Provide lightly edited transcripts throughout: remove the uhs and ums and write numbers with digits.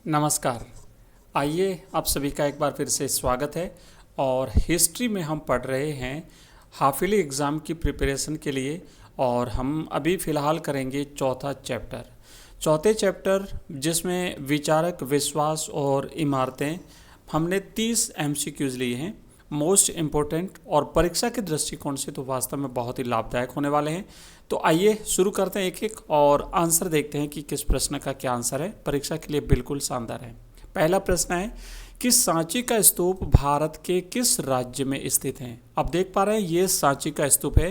नमस्कार। आइए आप सभी का एक बार फिर से स्वागत है। और हिस्ट्री में हम पढ़ रहे हैं हाफिली एग्ज़ाम की प्रिपरेशन के लिए। और हम अभी फ़िलहाल करेंगे चौथे चैप्टर जिसमें विचारक, विश्वास और इमारतें। हमने 30 एमसीक्यूज़ लिए हैं, मोस्ट इम्पोर्टेंट, और परीक्षा के दृष्टिकोण से तो वास्तव में बहुत ही लाभदायक होने वाले हैं। तो आइए शुरू करते हैं एक एक और आंसर देखते हैं कि किस प्रश्न का क्या आंसर है। परीक्षा के लिए बिल्कुल शानदार है। पहला प्रश्न है कि सांची का स्तूप भारत के किस राज्य में स्थित है। अब देख पा रहे हैं ये सांची का स्तूप है,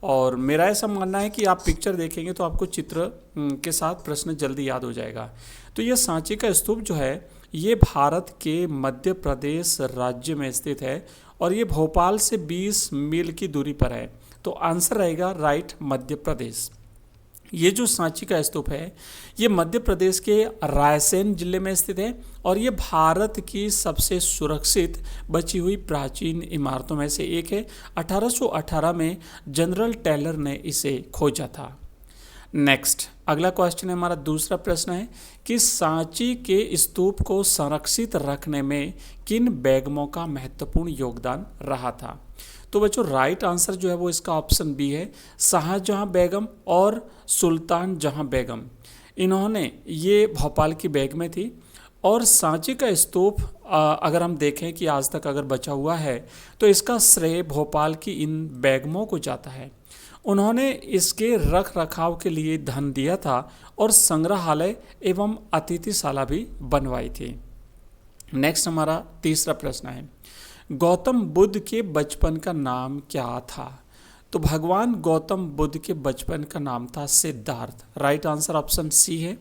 और मेरा ऐसा मानना है कि आप पिक्चर देखेंगे तो आपको चित्र के साथ प्रश्न जल्दी याद हो जाएगा। तो ये सांची का स्तूप जो है ये भारत के मध्य प्रदेश राज्य में स्थित है, और ये भोपाल से 20 मील की दूरी पर है। तो आंसर रहेगा राइट, मध्य प्रदेश। ये जो सांची का स्तूप है ये मध्य प्रदेश के रायसेन जिले में स्थित है, और ये भारत की सबसे सुरक्षित बची हुई प्राचीन इमारतों में से एक है। 1818 में जनरल टेलर ने इसे खोजा था। नेक्स्ट, अगला क्वेश्चन है हमारा। दूसरा प्रश्न है कि सांची के स्तूप को संरक्षित रखने में किन बेगमों का महत्वपूर्ण योगदान रहा था। तो बच्चों राइट आंसर जो है वो इसका ऑप्शन बी है, शाहजहां बेगम और सुल्तान जहां बेगम। इन्होंने, ये भोपाल की बेगमें थी। और सांची का स्तूप अगर हम देखें कि आज तक अगर बचा हुआ है तो इसका श्रेय भोपाल की इन बेगमों को जाता है। उन्होंने इसके रख रखाव के लिए धन दिया था और संग्रहालय एवं अतिथिशाला भी बनवाई थी। नेक्स्ट हमारा तीसरा प्रश्न है, गौतम बुद्ध के बचपन का नाम क्या था। तो भगवान गौतम बुद्ध के बचपन का नाम था Siddharth. Right answer option C है।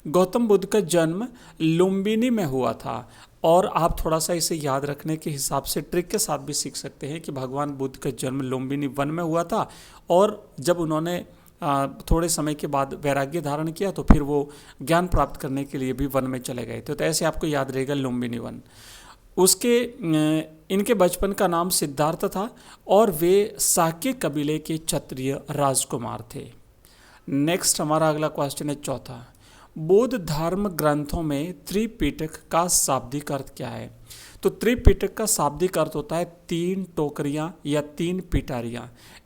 गौतम बुद्ध का जन्म लुम्बिनी में हुआ था। और आप थोड़ा सा इसे याद रखने के हिसाब से ट्रिक के साथ भी सीख सकते हैं कि भगवान बुद्ध का जन्म लुम्बिनी वन में हुआ था, और जब उन्होंने थोड़े समय के बाद वैराग्य धारण किया तो फिर वो ज्ञान प्राप्त करने के लिए भी वन में चले गए थे। तो ऐसे आपको याद रहेगा लुम्बिनी वन। उसके इनके बचपन का नाम सिद्धार्थ था, और वे साक्य कबीले के क्षत्रिय राजकुमार थे। नेक्स्ट हमारा अगला क्वेश्चन है चौथा, बौद्ध धर्म ग्रंथों में त्रिपिटक का शाब्दिक अर्थ क्या है। तो त्रिपिटक का शाब्दिक अर्थ होता है 3 टोकरियां या 3 पिटारियां।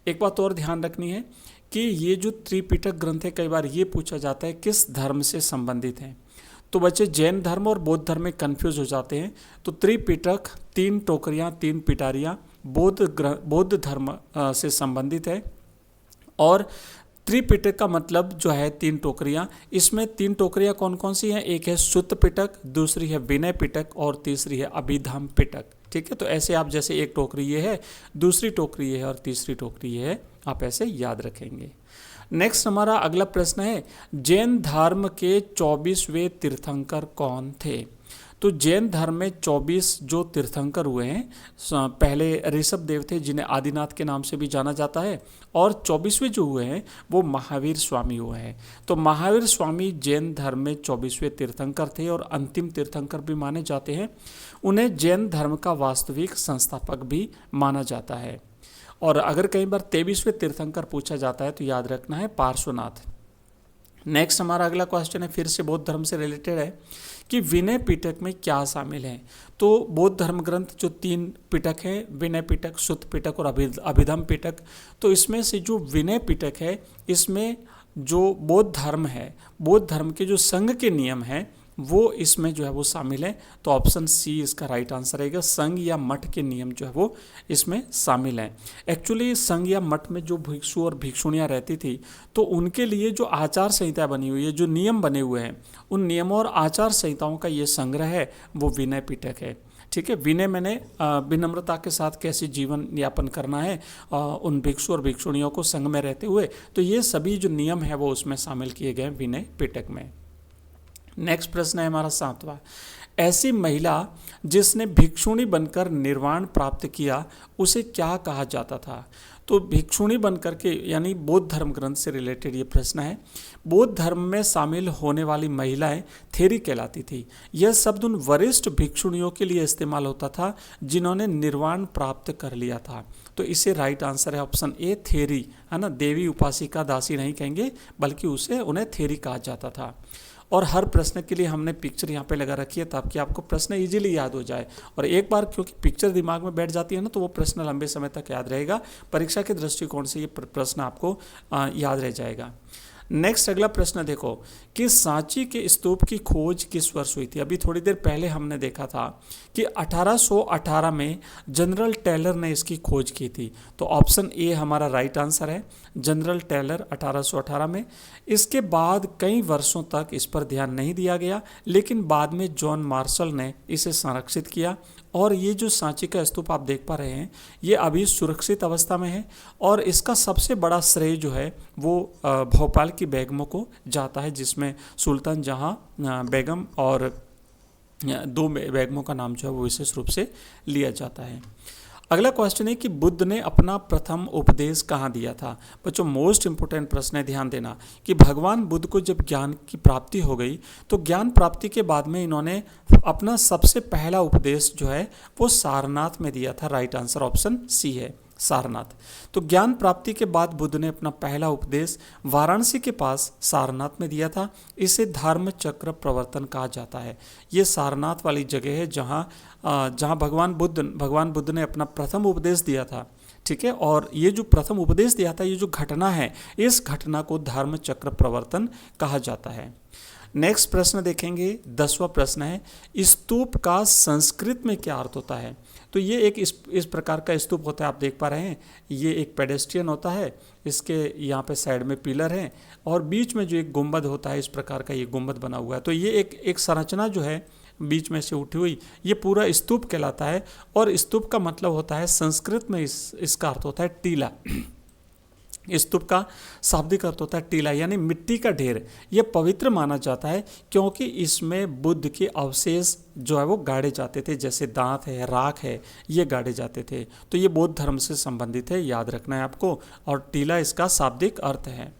एक बात और ध्यान रखनी है कि ये जो त्रिपिटक ग्रंथ है, कई बार ये पूछा जाता है किस धर्म से संबंधित हैं। तो बच्चे जैन धर्म और बौद्ध धर्म में कंफ्यूज हो जाते हैं। तो त्रिपिटक 3 टोकरियां 3 पिटारियां बौद्ध धर्म से संबंधित है। और त्रिपिटक का मतलब जो है 3 टोकरियां। इसमें 3 टोकरियां कौन कौन सी हैं? एक है सुत्त पिटक, दूसरी है विनय पिटक, और तीसरी है अभिधम पिटक। ठीक है, तो ऐसे आप जैसे एक टोकरी ये है, दूसरी टोकरी ये है, और तीसरी टोकरी ये है, आप ऐसे याद रखेंगे। नेक्स्ट हमारा अगला प्रश्न है, जैन धर्म के 24वें तीर्थंकर कौन थे। तो जैन धर्म में 24 जो तीर्थंकर हुए हैं, पहले ऋषभ देव थे जिन्हें आदिनाथ के नाम से भी जाना जाता है, और 24वें जो हुए हैं वो महावीर स्वामी हुए हैं। तो महावीर स्वामी जैन धर्म में 24वें तीर्थंकर थे और अंतिम तीर्थंकर भी माने जाते हैं। उन्हें जैन धर्म का वास्तविक संस्थापक भी माना जाता है। और अगर कई बार 23वें तीर्थंकर पूछा जाता है तो याद रखना है पार्श्वनाथ। नेक्स्ट हमारा अगला क्वेश्चन है, फिर से बौद्ध धर्म से रिलेटेड है कि विनय पिटक में क्या शामिल है। तो बौद्ध धर्म ग्रंथ जो 3 पिटक हैं, विनय पिटक, सुत्त पिटक और अभिधम पिटक, तो इसमें से जो विनय पिटक है इसमें जो बौद्ध धर्म है, बौद्ध धर्म के जो संघ के नियम हैं वो इसमें जो है वो शामिल है। तो ऑप्शन सी इसका राइट आंसर रहेगा, संघ या मठ के नियम जो है वो इसमें शामिल हैं। एक्चुअली संघ या मठ में जो भिक्षु और भिक्षुणियाँ रहती थी तो उनके लिए जो आचार संहिता बनी हुई है, जो नियम बने हुए हैं, उन नियमों और आचार संहिताओं का ये संग्रह है वो विनय पिटक है। ठीक है, विनय मैंने विनम्रता के साथ कैसे जीवन यापन करना है उन भिक्षु और भिक्षुणियों को संघ में रहते हुए, तो ये सभी जो नियम है वो उसमें शामिल किए गए विनय पिटक में। नेक्स्ट प्रश्न है हमारा 7वां, ऐसी महिला जिसने भिक्षुणी बनकर निर्वाण प्राप्त किया उसे क्या कहा जाता था। तो भिक्षुणी बनकर के, यानी बौद्ध धर्म ग्रंथ से रिलेटेड ये प्रश्न है। बौद्ध धर्म में शामिल होने वाली महिलाएं थेरी कहलाती थी। यह शब्द उन वरिष्ठ भिक्षुणियों के लिए इस्तेमाल होता था जिन्होंने निर्वाण प्राप्त कर लिया था। तो इसे राइट आंसर है ऑप्शन ए, थेरी, है ना। देवी उपासिका दासी नहीं कहेंगे बल्कि उन्हें थेरी कहा जाता था। और हर प्रश्न के लिए हमने पिक्चर यहाँ पे लगा रखी है ताकि आपको प्रश्न इजीली याद हो जाए। और एक बार क्योंकि पिक्चर दिमाग में बैठ जाती है ना, तो वो प्रश्न लंबे समय तक याद रहेगा। परीक्षा के दृष्टिकोण से ये प्रश्न आपको याद रह जाएगा। नेक्स्ट अगला प्रश्न देखो कि सांची के स्तूप की खोज किस वर्ष हुई थी। अभी थोड़ी देर पहले हमने देखा था कि 1818 में जनरल टेलर ने इसकी खोज की थी। तो ऑप्शन ए हमारा राइट आंसर है, जनरल टेलर 1818 में। इसके बाद कई वर्षों तक इस पर ध्यान नहीं दिया गया, लेकिन बाद में जॉन मार्शल ने इसे संरक्षित किया और ये जो सांची का स्तूप आप देख पा रहे हैं ये अभी सुरक्षित अवस्था में है। और इसका सबसे बड़ा श्रेय जो है वो भोपाल की बेगमों को जाता है, जिसमें सुल्तान जहाँ बेगम और दो बेगमों का नाम जो है वो विशेष रूप से लिया जाता है। अगला क्वेश्चन है कि बुद्ध ने अपना प्रथम उपदेश कहाँ दिया था। बच्चों मोस्ट इंपोर्टेंट प्रश्न है, ध्यान देना कि भगवान बुद्ध को जब ज्ञान की प्राप्ति हो गई तो ज्ञान प्राप्ति के बाद में इन्होंने अपना सबसे पहला उपदेश जो है वो सारनाथ में दिया था। राइट आंसर ऑप्शन सी है, सारनाथ। तो ज्ञान प्राप्ति के बाद बुद्ध ने अपना पहला उपदेश वाराणसी के पास सारनाथ में दिया था। इसे धर्म चक्र प्रवर्तन कहा जाता है। ये सारनाथ वाली जगह है जहाँ भगवान बुद्ध ने अपना प्रथम उपदेश दिया था। ठीक है, और ये जो प्रथम उपदेश दिया था, ये जो घटना है, इस घटना को धर्म चक्र प्रवर्तन कहा जाता है। नेक्स्ट प्रश्न देखेंगे, 10वां प्रश्न है स्तूप का संस्कृत में क्या अर्थ होता है। तो ये एक इस प्रकार का स्तूप होता है, आप देख पा रहे हैं। ये एक पेडेस्ट्रियन होता है, इसके यहाँ पे साइड में पिलर हैं और बीच में जो एक गुंबद होता है, इस प्रकार का ये गुंबद बना हुआ है। तो ये एक संरचना जो है बीच में से उठी हुई, ये पूरा स्तूप कहलाता है। और स्तूप का मतलब होता है, संस्कृत में इसका अर्थ होता है टीला। स्तूप का शाब्दिक अर्थ होता है टीला, यानी मिट्टी का ढेर। यह पवित्र माना जाता है क्योंकि इसमें बुद्ध के अवशेष जो है वो गाड़े जाते थे, जैसे दांत है, राख है, ये गाड़े जाते थे। तो ये बौद्ध धर्म से संबंधित है, याद रखना है आपको। और टीला इसका शाब्दिक अर्थ है।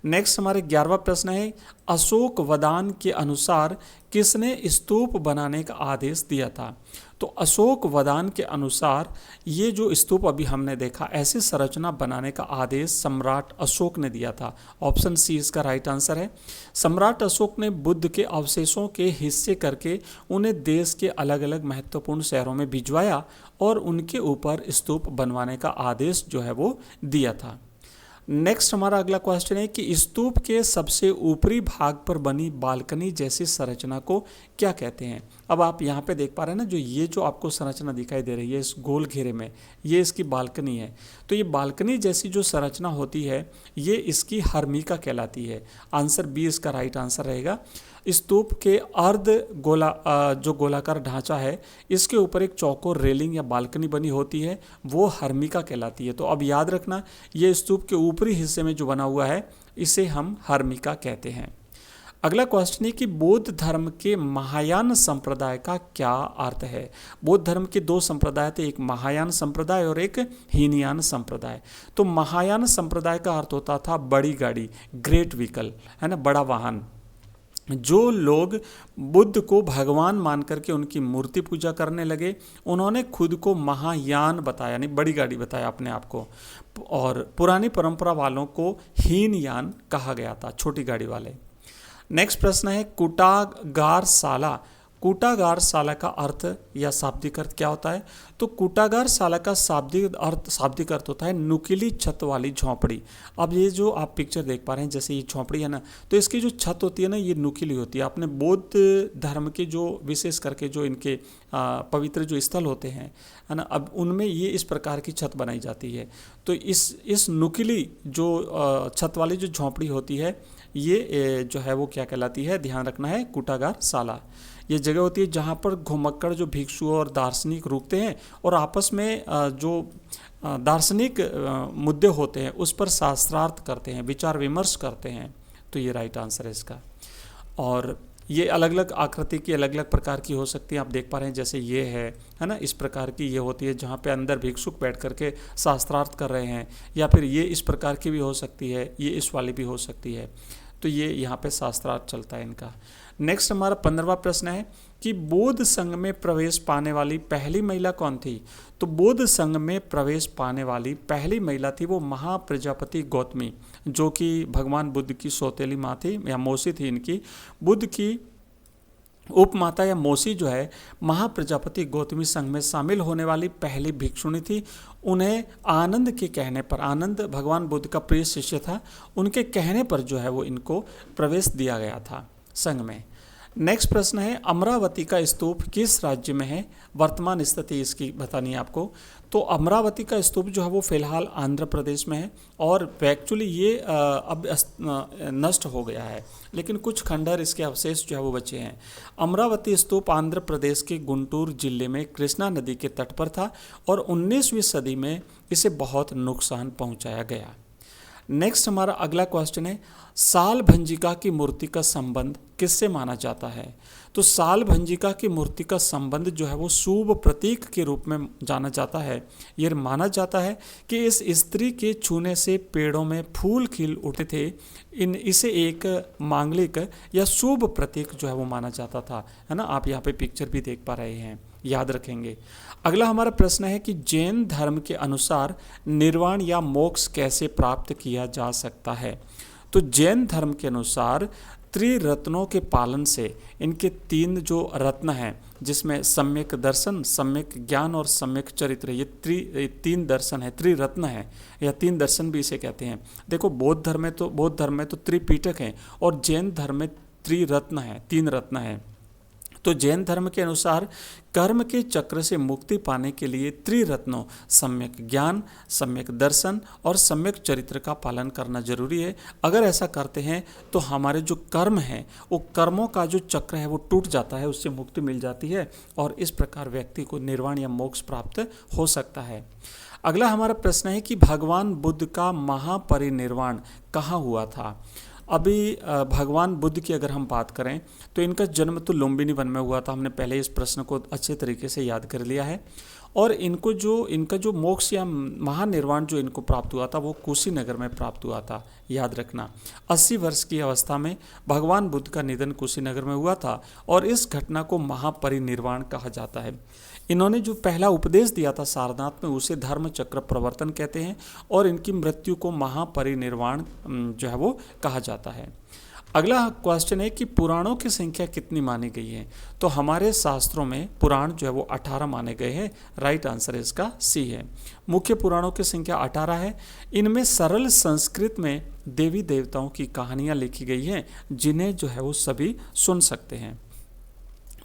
नेक्स्ट हमारे 11वां प्रश्न है अशोक वदान के अनुसार किसने स्तूप बनाने का आदेश दिया था। तो अशोक वदान के अनुसार ये जो स्तूप अभी हमने देखा, ऐसी संरचना बनाने का आदेश सम्राट अशोक ने दिया था। ऑप्शन सी इसका राइट आंसर है। सम्राट अशोक ने बुद्ध के अवशेषों के हिस्से करके उन्हें देश के अलग अलग महत्वपूर्ण शहरों में भिजवाया और उनके ऊपर स्तूप बनवाने का आदेश जो है वो दिया था। नेक्स्ट हमारा अगला क्वेश्चन है कि स्तूप के सबसे ऊपरी भाग पर बनी बालकनी जैसी संरचना को क्या कहते हैं। अब आप यहाँ पे देख पा रहे हैं ना, ये जो आपको संरचना दिखाई दे रही है इस गोल घेरे में, ये इसकी बालकनी है। तो ये बालकनी जैसी जो संरचना होती है ये इसकी हर्मिका कहलाती है। आंसर बी इसका राइट आंसर रहेगा। स्तूप के जो गोलाकार ढांचा है, इसके ऊपर एक चौकोर रेलिंग या बालकनी बनी होती है, वो हर्मिका कहलाती है। तो अब याद रखना, ये स्तूप के ऊपरी हिस्से में जो बना हुआ है इसे हम हर्मिका कहते हैं। अगला क्वेश्चन है कि बौद्ध धर्म के महायान संप्रदाय का क्या अर्थ है। बौद्ध धर्म के दो संप्रदाय थे, एक महायान संप्रदाय और एक हीनयान संप्रदाय। तो महायान संप्रदाय का अर्थ होता था बड़ी गाड़ी, ग्रेट व्हीकल, है ना, बड़ा वाहन। जो लोग बुद्ध को भगवान मान करके उनकी मूर्ति पूजा करने लगे, उन्होंने खुद को महायान बताया, यानी बड़ी गाड़ी बताया अपने आप को। और पुरानी परंपरा वालों को हीनयान कहा गया था, छोटी गाड़ी वाले। नेक्स्ट प्रश्न है कूटागार साला। कूटागार साला का अर्थ या शाब्दिक अर्थ क्या होता है। तो कूटागार साला का शाब्दिक अर्थ होता है नुकीली छत वाली झोंपड़ी। अब ये जो आप पिक्चर देख पा रहे हैं, जैसे ये झोंपड़ी है ना, तो इसकी जो छत होती है ना, ये नुकीली होती है। आपने बौद्ध धर्म के जो विशेष करके जो इनके पवित्र जो स्थल होते हैं, है ना, अब उनमें ये इस प्रकार की छत बनाई जाती है। तो इस नुकीली जो छत वाली जो झोंपड़ी होती है, ये जो है वो क्या कहलाती है, ध्यान रखना है, कूटागार साला। ये जगह होती है जहाँ पर घुमक्कड़ जो भिक्षु और दार्शनिक रुकते हैं और आपस में जो दार्शनिक मुद्दे होते हैं उस पर शास्त्रार्थ करते हैं, विचार विमर्श करते हैं। तो ये राइट आंसर है इसका। और ये अलग अलग आकृति की, अलग अलग प्रकार की हो सकती है। आप देख पा रहे हैं जैसे ये है ना, इस प्रकार की ये होती है जहाँ पे अंदर भिक्षुक बैठ करके शास्त्रार्थ कर रहे हैं। या फिर ये इस प्रकार की भी हो सकती है, ये इस वाली भी हो सकती है। तो ये यहाँ पे शास्त्रार्थ चलता है इनका। नेक्स्ट हमारा 15वां प्रश्न है कि बौद्ध संघ में प्रवेश पाने वाली पहली महिला कौन थी? तो बौद्ध संघ में प्रवेश पाने वाली पहली महिला थी वो महाप्रजापति गौतमी, जो कि भगवान बुद्ध की सौतेली माँ थी या मौसी थी इनकी। बुद्ध की उपमाता या मौसी जो है महाप्रजापति गौतमी संघ में शामिल होने वाली पहली भिक्षुणी थी। उन्हें आनंद के कहने पर, आनंद भगवान बुद्ध का प्रिय शिष्य था, उनके कहने पर जो है वो इनको प्रवेश दिया गया था संघ में। नेक्स्ट प्रश्न है अमरावती का स्तूप किस राज्य में है? वर्तमान स्थिति इसकी बतानी है आपको। तो अमरावती का स्तूप जो है वो फिलहाल आंध्र प्रदेश में है और एक्चुअली ये अब नष्ट हो गया है, लेकिन कुछ खंडहर इसके अवशेष जो है वो बचे हैं। अमरावती स्तूप आंध्र प्रदेश के गुंटूर जिले में कृष्णा नदी के तट पर था और 19वीं सदी में इसे बहुत नुकसान पहुंचाया गया। नेक्स्ट हमारा अगला क्वेश्चन है साल भंजिका की मूर्ति का संबंध किससे माना जाता है? तो साल भंजिका की मूर्ति का संबंध जो है वो शुभ प्रतीक के रूप में जाना जाता है। ये माना जाता है कि इस स्त्री के छूने से पेड़ों में फूल खिल उठते थे। इसे एक मांगलिक या शुभ प्रतीक जो है वो माना जाता था, है ना। आप यहाँ पे पिक्चर भी देख पा रहे हैं, याद रखेंगे। अगला हमारा प्रश्न है कि जैन धर्म के अनुसार निर्वाण या मोक्ष कैसे प्राप्त किया जा सकता है? तो जैन धर्म के अनुसार त्रिरत्नों के पालन से, इनके 3 जो रत्न हैं जिसमें सम्यक दर्शन, सम्यक ज्ञान और सम्यक चरित्र, ये 3 दर्शन है, त्रिरत्न है या 3 दर्शन भी इसे कहते हैं। देखो बौद्ध धर्म में तो त्रिपीठक हैं और जैन धर्म में त्रिरत्न है, 3 रत्न है। तो जैन धर्म के अनुसार कर्म के चक्र से मुक्ति पाने के लिए त्रिरत्नों सम्यक ज्ञान, सम्यक दर्शन और सम्यक चरित्र का पालन करना जरूरी है। अगर ऐसा करते हैं तो हमारे जो कर्म हैं वो कर्मों का जो चक्र है वो टूट जाता है, उससे मुक्ति मिल जाती है और इस प्रकार व्यक्ति को निर्वाण या मोक्ष प्राप्त हो सकता है। अगला हमारा प्रश्न है कि भगवान बुद्ध का महापरिनिर्वाण कहाँ हुआ था? अभी भगवान बुद्ध की अगर हम बात करें तो इनका जन्म तो लुम्बिनी वन में हुआ था। हमने पहले इस प्रश्न को अच्छे तरीके से याद कर लिया है। और इनका जो मोक्ष या महानिर्वाण जो इनको प्राप्त हुआ था वो कुशीनगर में प्राप्त हुआ था, याद रखना। 80 वर्ष की अवस्था में भगवान बुद्ध का निधन कुशीनगर में हुआ था और इस घटना को महापरिनिर्वाण कहा जाता है। इन्होंने जो पहला उपदेश दिया था सारनाथ में उसे धर्म चक्र प्रवर्तन कहते हैं और इनकी मृत्यु को महापरिनिर्वाण जो है वो कहा जाता है। अगला क्वेश्चन है कि पुराणों की संख्या कितनी मानी गई है? तो हमारे शास्त्रों में पुराण जो है वो 18 माने गए हैं। राइट आंसर इसका सी है। मुख्य पुराणों की संख्या 18 है। इनमें सरल संस्कृत में देवी देवताओं की कहानियाँ लिखी गई हैं जिन्हें जो है वो सभी सुन सकते हैं।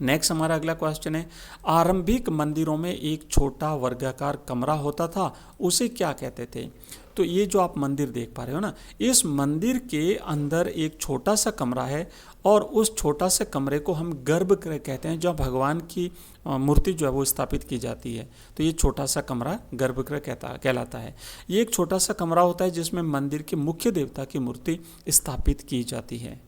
नेक्स्ट हमारा अगला क्वेश्चन है आरंभिक मंदिरों में एक छोटा वर्गाकार कमरा होता था, उसे क्या कहते थे? तो ये जो आप मंदिर देख पा रहे हो ना, इस मंदिर के अंदर एक छोटा सा कमरा है और उस छोटा से कमरे को हम गर्भगृह कहते हैं, जहाँ भगवान की मूर्ति जो है वो स्थापित की जाती है। तो ये छोटा सा कमरा गर्भगृह कहलाता है। ये एक छोटा सा कमरा होता है जिसमें मंदिर के मुख्य देवता की मूर्ति स्थापित की जाती है।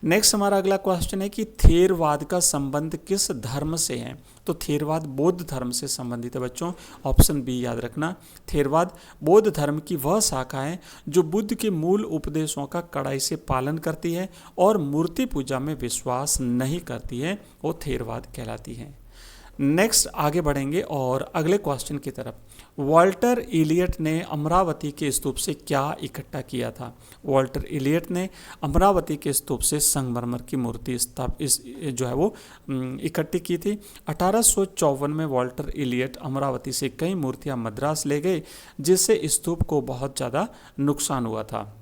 नेक्स्ट हमारा अगला क्वेश्चन है कि थेरवाद का संबंध किस धर्म से है? तो थेरवाद बौद्ध धर्म से संबंधित है बच्चों, ऑप्शन बी याद रखना। थेरवाद बौद्ध धर्म की वह शाखा है जो बुद्ध के मूल उपदेशों का कड़ाई से पालन करती है और मूर्ति पूजा में विश्वास नहीं करती है, वो थेरवाद कहलाती है। नेक्स्ट आगे बढ़ेंगे और अगले क्वेश्चन की तरफ। वॉल्टर इलियट ने अमरावती के स्तूप से क्या इकट्ठा किया था? वॉल्टर इलियट ने अमरावती के स्तूप से संगमरमर की मूर्ति जो है वो इकट्ठी की थी। 1854 में वॉल्टर इलियट अमरावती से कई मूर्तियां मद्रास ले गए जिससे स्तूप को बहुत ज़्यादा नुकसान हुआ था।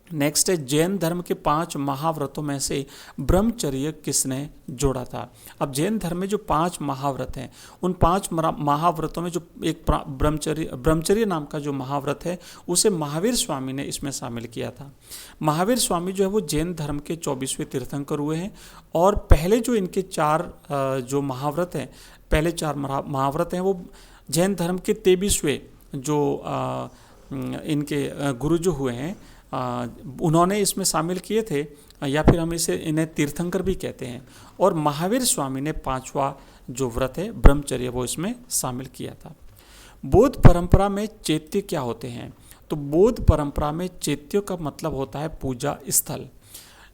नेक्स्ट है जैन धर्म के 5 महाव्रतों में से ब्रह्मचर्य किसने जोड़ा था? अब जैन धर्म में जो 5 महाव्रत हैं उन 5 महाव्रतों में जो एक ब्रह्मचर्य नाम का जो महाव्रत है उसे महावीर स्वामी ने इसमें शामिल किया था। महावीर स्वामी जो है वो जैन धर्म के 24वें तीर्थंकर हुए हैं और पहले जो इनके 4 जो महाव्रत हैं, पहले 4 महाव्रत हैं वो जैन धर्म के 23वें जो इनके गुरु जो हुए हैं उन्होंने इसमें शामिल किए थे, या फिर हम इन्हें तीर्थंकर भी कहते हैं। और महावीर स्वामी ने 5वां जो व्रत है ब्रह्मचर्य वो इसमें शामिल किया था। बौद्ध परंपरा में चैत्य क्या होते हैं? तो बौद्ध परंपरा में चैत्य का मतलब होता है पूजा स्थल।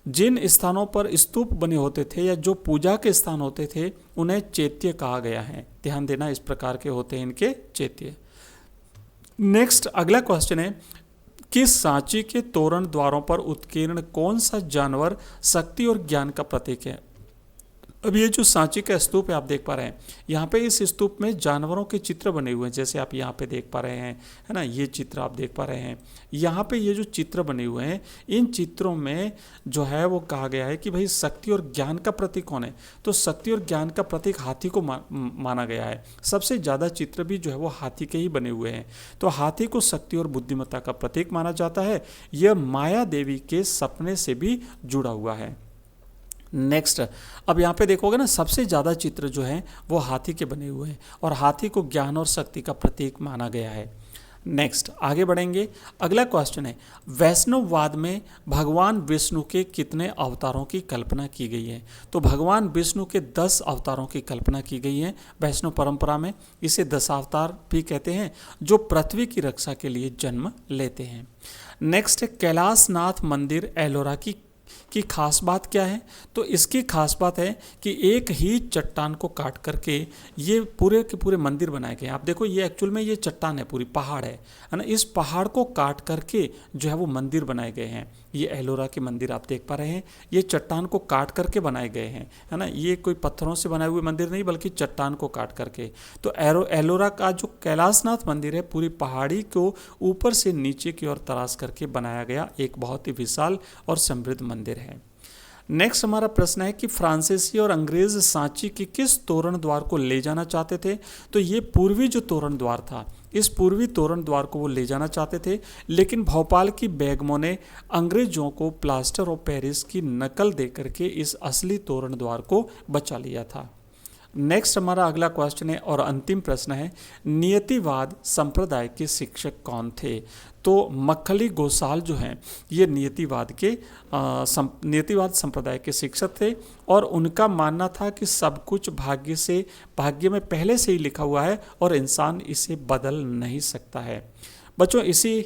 जिन स्थानों पर स्तूप बने होते थे या जो पूजा के स्थान होते थे उन्हें चैत्य कहा गया है। ध्यान देना, इस प्रकार के होते हैं इनके चैत्य। नेक्स्ट अगला क्वेश्चन है कि सांची के तोरण द्वारों पर उत्कीर्ण कौन सा जानवर शक्ति और ज्ञान का प्रतीक है। अब ये जो सांची का स्तूप है आप देख पा रहे हैं, यहाँ पे इस स्तूप में जानवरों के चित्र बने हुए हैं, जैसे आप यहाँ पे देख पा रहे हैं, है ना, ये चित्र आप देख पा रहे हैं। यहाँ पे ये जो चित्र बने हुए हैं, इन चित्रों में जो है वो कहा गया है कि भाई शक्ति और ज्ञान का प्रतीक कौन है। तो शक्ति और ज्ञान का प्रतीक हाथी को माना गया है। सबसे ज़्यादा चित्र भी जो है वो हाथी के ही बने हुए हैं। तो हाथी को शक्ति और बुद्धिमत्ता का प्रतीक माना जाता है। यह माया देवी के सपने से भी जुड़ा हुआ है। नेक्स्ट, अब यहाँ पे देखोगे ना, सबसे ज़्यादा चित्र जो हैं वो हाथी के बने हुए हैं और हाथी को ज्ञान और शक्ति का प्रतीक माना गया है। नेक्स्ट आगे बढ़ेंगे। अगला क्वेश्चन है, वैष्णववाद में भगवान विष्णु के कितने अवतारों की कल्पना की गई है। तो भगवान विष्णु के 10 अवतारों की कल्पना की गई है वैष्णव परंपरा में। इसे 10 अवतार भी कहते हैं जो पृथ्वी की रक्षा के लिए जन्म लेते हैं। नेक्स्ट, कैलाशनाथ मंदिर एलोरा की खास बात क्या है। तो इसकी खास बात है कि एक ही चट्टान को काट करके ये पूरे के पूरे मंदिर बनाए गए हैं। आप देखो, ये एक्चुअल में ये चट्टान है, पूरी पहाड़ है ना। इस पहाड़ को काट करके जो है वो मंदिर बनाए गए हैं। ये एलोरा के मंदिर आप देख पा रहे हैं, ये चट्टान को काट करके बनाए गए हैं, है ना। ये कोई पत्थरों से बनाए हुए मंदिर नहीं, बल्कि चट्टान को काट करके। तो एलोरा का जो कैलाशनाथ मंदिर है, पूरी पहाड़ी को ऊपर से नीचे की ओर तराश करके बनाया गया एक बहुत ही विशाल और समृद्ध मंदिर है। नेक्स्ट हमारा प्रश्न है कि फ्रांसीसी और अंग्रेज सांची के किस तोरण द्वार को ले जाना चाहते थे। तो ये पूर्वी जो तोरण द्वार था, इस पूर्वी तोरण द्वार को वो ले जाना चाहते थे, लेकिन भोपाल की बेगमों ने अंग्रेजों को प्लास्टर ऑफ पेरिस की नकल देकर के इस असली तोरण द्वार को बचा लिया था। नेक्स्ट हमारा अगला क्वेश्चन है और अंतिम प्रश्न है, नियतिवाद संप्रदाय के शिक्षक कौन थे। तो मक्खली गोसाल जो हैं ये नियतिवाद संप्रदाय के शिक्षक थे और उनका मानना था कि सब कुछ भाग्य में पहले से ही लिखा हुआ है और इंसान इसे बदल नहीं सकता है। बच्चों, इसी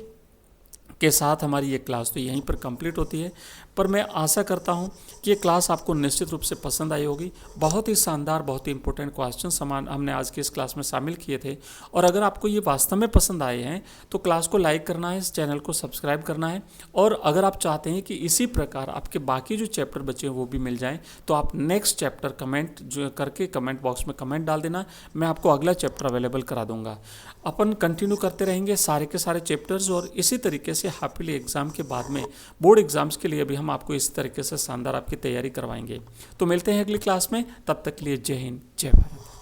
के साथ हमारी ये क्लास तो यहीं पर कंप्लीट होती है, पर मैं आशा करता हूँ कि ये क्लास आपको निश्चित रूप से पसंद आई होगी। बहुत ही शानदार, बहुत ही इंपॉर्टेंट क्वेश्चन हमने आज की इस क्लास में शामिल किए थे। और अगर आपको ये वास्तव में पसंद आए हैं तो क्लास को लाइक करना है, इस चैनल को सब्सक्राइब करना है। और अगर आप चाहते हैं कि इसी प्रकार आपके बाकी जो चैप्टर बचे हैं वो भी मिल जाएँ, तो आप नेक्स्ट चैप्टर कमेंट बॉक्स में कमेंट डाल देना, मैं आपको अगला चैप्टर अवेलेबल करा दूँगा। अपन कंटिन्यू करते रहेंगे सारे के सारे चैप्टर्स, और इसी तरीके से हाफिली एग्ज़ाम के बाद में बोर्ड एग्जाम्स के लिए भी हम आपको इस तरीके से शानदार आपकी तैयारी करवाएंगे। तो मिलते हैं अगली क्लास में, तब तक के लिए जय हिंद, जय भारत।